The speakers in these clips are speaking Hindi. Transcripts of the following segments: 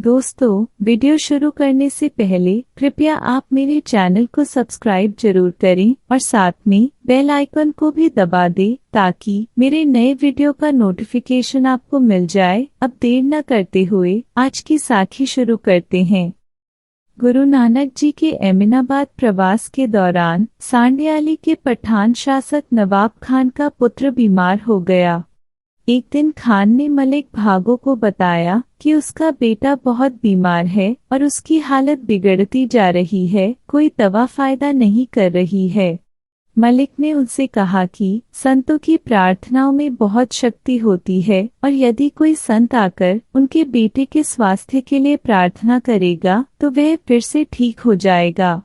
दोस्तों, वीडियो शुरू करने से पहले कृपया आप मेरे चैनल को सब्सक्राइब जरूर करें और साथ में बेल आइकन को भी दबा दें ताकि मेरे नए वीडियो का नोटिफिकेशन आपको मिल जाए। अब देर न करते हुए आज की साखी शुरू करते हैं। गुरु नानक जी के एमिनाबाद प्रवास के दौरान सांडियाली के पठान शासक नवाब खान का पुत्र बीमार हो गया। एक दिन खान ने मलिक भागो को बताया कि उसका बेटा बहुत बीमार है और उसकी हालत बिगड़ती जा रही है, कोई दवा फायदा नहीं कर रही है। मलिक ने उनसे कहा कि संतों की प्रार्थनाओं में बहुत शक्ति होती है और यदि कोई संत आकर उनके बेटे के स्वास्थ्य के लिए प्रार्थना करेगा तो वह फिर से ठीक हो जाएगा।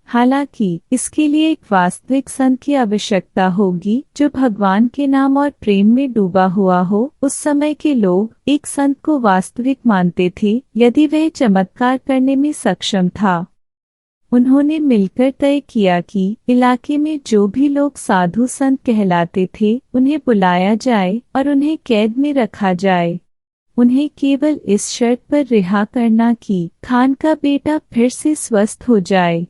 हालांकि इसके लिए एक वास्तविक संत की आवश्यकता होगी जो भगवान के नाम और प्रेम में डूबा हुआ हो। उस समय के लोग एक संत को वास्तविक मानते थे यदि वह चमत्कार करने में सक्षम था। उन्होंने मिलकर तय किया कि इलाके में जो भी लोग साधु संत कहलाते थे उन्हें बुलाया जाए और उन्हें कैद में रखा जाए। उन्हें केवल इस शर्त पर रिहा करना कि खान का बेटा फिर से स्वस्थ हो जाए।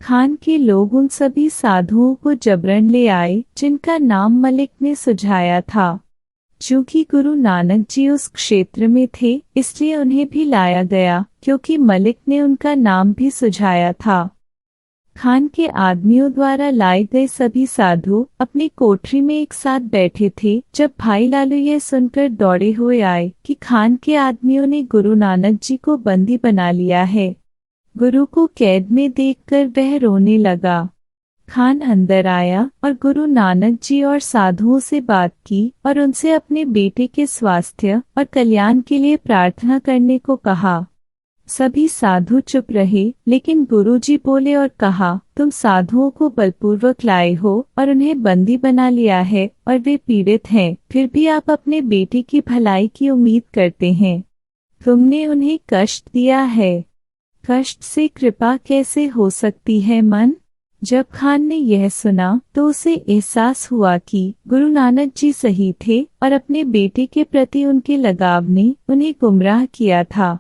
खान के लोग उन सभी साधुओं को जबरन ले आए जिनका नाम मलिक ने सुझाया था। चूंकि गुरु नानक जी उस क्षेत्र में थे इसलिए उन्हें भी लाया गया क्योंकि मलिक ने उनका नाम भी सुझाया था। खान के आदमियों द्वारा लाए गए सभी साधु अपनी कोठरी में एक साथ बैठे थे जब भाई लालू यह सुनकर दौड़े हुए आए कि खान के आदमियों ने गुरु नानक जी को बंदी बना लिया है। गुरु को कैद में देखकर वह रोने लगा। खान अंदर आया और गुरु नानक जी और साधुओं से बात की और उनसे अपने बेटे के स्वास्थ्य और कल्याण के लिए प्रार्थना करने को कहा। सभी साधु चुप रहे, लेकिन गुरुजी बोले और कहा, तुम साधुओं को बलपूर्वक लाए हो और उन्हें बंदी बना लिया है और वे पीड़ित हैं, फिर भी आप अपने बेटे की भलाई की उम्मीद करते हैं। तुमने उन्हें कष्ट दिया है। कष्ट से कृपा कैसे हो सकती है मन? जब खान ने यह सुना तो उसे एहसास हुआ कि गुरु नानक जी सही थे और अपने बेटे के प्रति उनके लगाव ने उन्हें गुमराह किया था।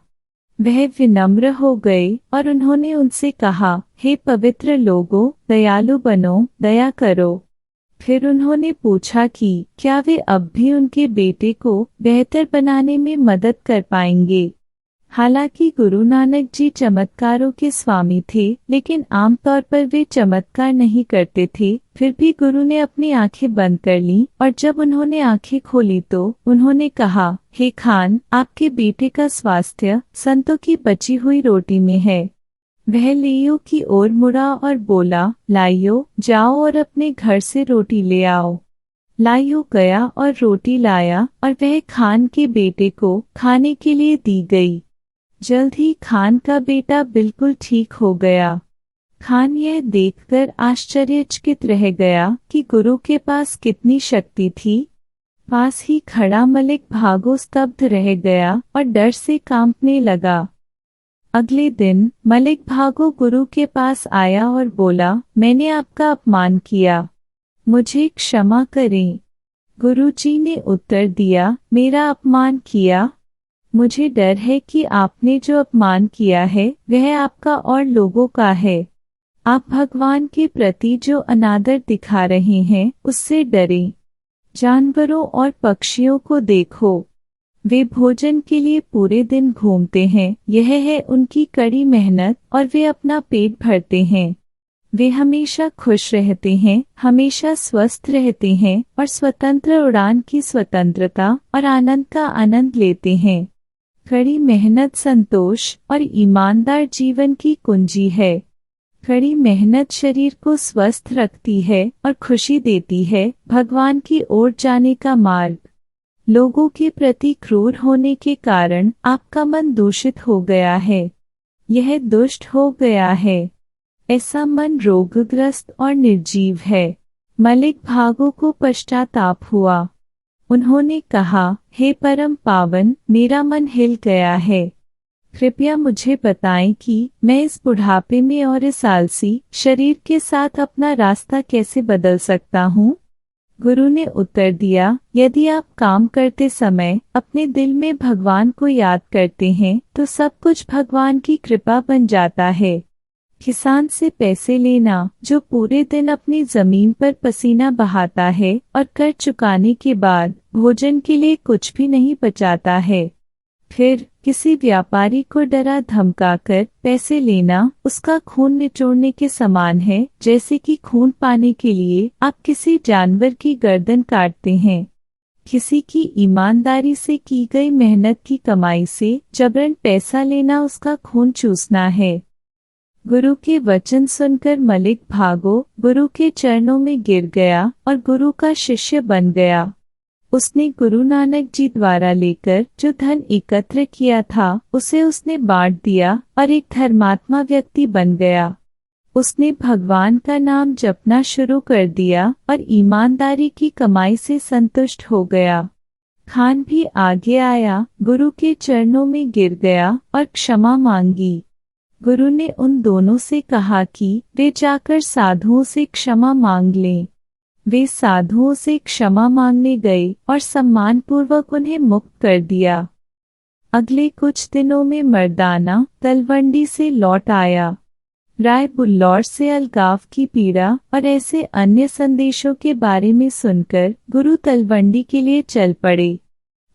वह विनम्र हो गए और उन्होंने उनसे कहा, हे पवित्र लोगों, दयालु बनो, दया करो। फिर उन्होंने पूछा कि क्या वे अब भी उनके बेटे को बेहतर बनाने में मदद कर पाएंगे। हालांकि गुरु नानक जी चमत्कारों के स्वामी थे, लेकिन आमतौर पर वे चमत्कार नहीं करते थे। फिर भी गुरु ने अपनी आंखें बंद कर लीं और जब उन्होंने आंखें खोली तो उन्होंने कहा, हे खान, आपके बेटे का स्वास्थ्य संतों की बची हुई रोटी में है। वह लाइयों की ओर मुड़ा और बोला, लाइयों, जाओ और अपने घर से रोटी ले आओ। लाइयों गया और रोटी लाया और वह खान के बेटे को खाने के लिए दी गई। जल्द ही खान का बेटा बिल्कुल ठीक हो गया। खान यह देखकर आश्चर्यचकित रह गया कि गुरु के पास कितनी शक्ति थी। पास ही खड़ा मलिक भागो स्तब्ध रह गया और डर से कांपने लगा। अगले दिन मलिक भागो गुरु के पास आया और बोला, मैंने आपका अपमान किया, मुझे क्षमा करें। गुरुजी ने उत्तर दिया, मेरा अपमान किया? मुझे डर है कि आपने जो अपमान किया है वह आपका और लोगों का है। आप भगवान के प्रति जो अनादर दिखा रहे हैं उससे डरें। जानवरों और पक्षियों को देखो, वे भोजन के लिए पूरे दिन घूमते हैं, यह है उनकी कड़ी मेहनत और वे अपना पेट भरते हैं। वे हमेशा खुश रहते हैं, हमेशा स्वस्थ रहते हैं और स्वतंत्र उड़ान की स्वतंत्रता और आनंद का आनंद लेते हैं। कड़ी मेहनत संतोष और ईमानदार जीवन की कुंजी है। कड़ी मेहनत शरीर को स्वस्थ रखती है और खुशी देती है। भगवान की ओर जाने का मार्ग। लोगों के प्रति क्रूर होने के कारण आपका मन दूषित हो गया है, यह दुष्ट हो गया है। ऐसा मन रोगग्रस्त और निर्जीव है। मलिक भागो को पश्चाताप हुआ। उन्होंने कहा, हे परम पावन, मेरा मन हिल गया है। कृपया मुझे बताएं कि मैं इस बुढ़ापे में और इस आलसी शरीर के साथ अपना रास्ता कैसे बदल सकता हूँ। गुरु ने उत्तर दिया, यदि आप काम करते समय अपने दिल में भगवान को याद करते हैं तो सब कुछ भगवान की कृपा बन जाता है। किसान से पैसे लेना जो पूरे दिन अपनी जमीन पर पसीना बहाता है और कर चुकाने के बाद भोजन के लिए कुछ भी नहीं बचाता है। फिर किसी व्यापारी को डरा धमकाकर पैसे लेना उसका खून निचोड़ने के समान है, जैसे कि खून पाने के लिए आप किसी जानवर की गर्दन काटते हैं। किसी की ईमानदारी से की गई मेहनत की कमाई से जबरन पैसा लेना उसका खून चूसना है। गुरु के वचन सुनकर मलिक भागो गुरु के चरणों में गिर गया और गुरु का शिष्य बन गया। उसने गुरु नानक जी द्वारा लेकर जो धन एकत्र किया था उसे उसने बांट दिया और एक धर्मात्मा व्यक्ति बन गया। उसने भगवान का नाम जपना शुरू कर दिया और ईमानदारी की कमाई से संतुष्ट हो गया। खान भी आगे आया, गुरु के चरणों में गिर गया और क्षमा मांगी। गुरु ने उन दोनों से कहा कि वे जाकर साधुओं से क्षमा मांग लें। वे साधुओं से क्षमा मांगने गए और सम्मानपूर्वक उन्हें मुक्त कर दिया। अगले कुछ दिनों में मर्दाना तलवंडी से लौट आया। राय बुल्लौर से अलगाव की पीड़ा और ऐसे अन्य संदेशों के बारे में सुनकर गुरु तलवंडी के लिए चल पड़े।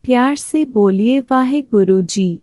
प्यार से बोलिए वाहे गुरु जी।